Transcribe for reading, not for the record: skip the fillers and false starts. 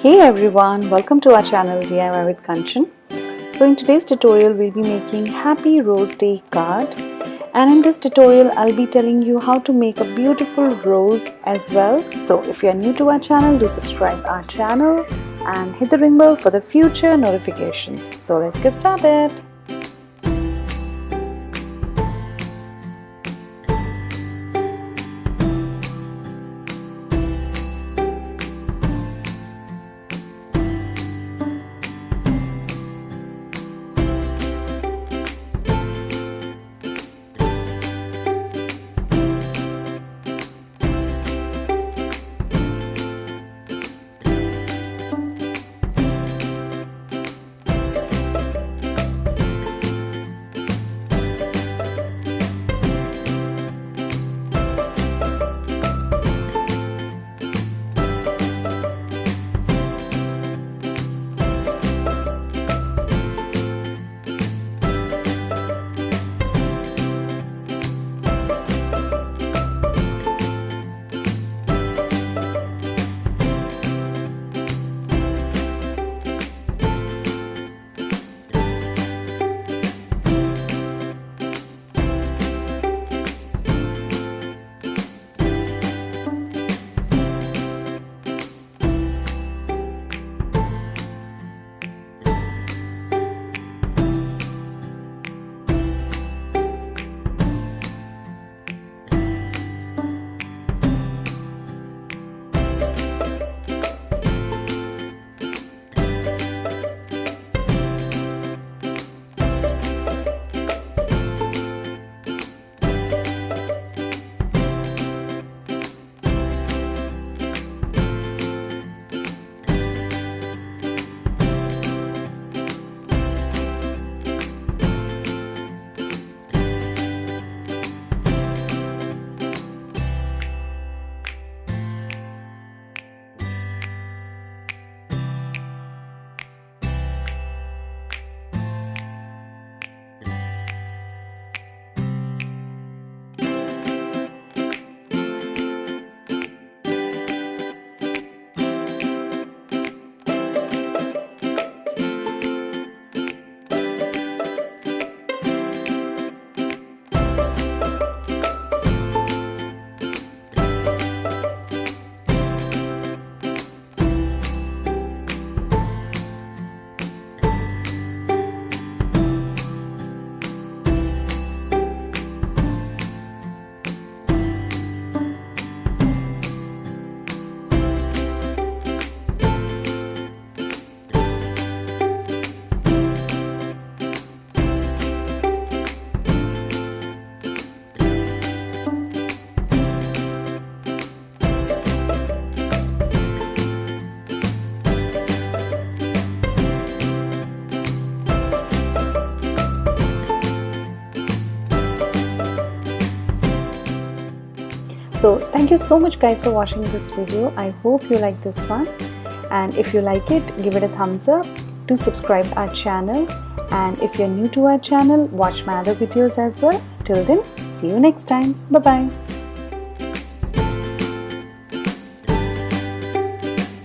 Hey everyone, welcome to our channel DIY with Kanchan. So in today's tutorial we'll be making Happy Rose Day card, and in this tutorial I'll be telling you how to make a beautiful rose as well. So if you are new to our channel, do subscribe our channel and hit the ring bell for the future notifications. So let's get started. So thank you so much guys for watching this video. I hope you like this one, and if you like it, give it a thumbs up. Do subscribe our channel, and if you're new to our channel, watch my other videos as well. Till then, see you next time. Bye bye.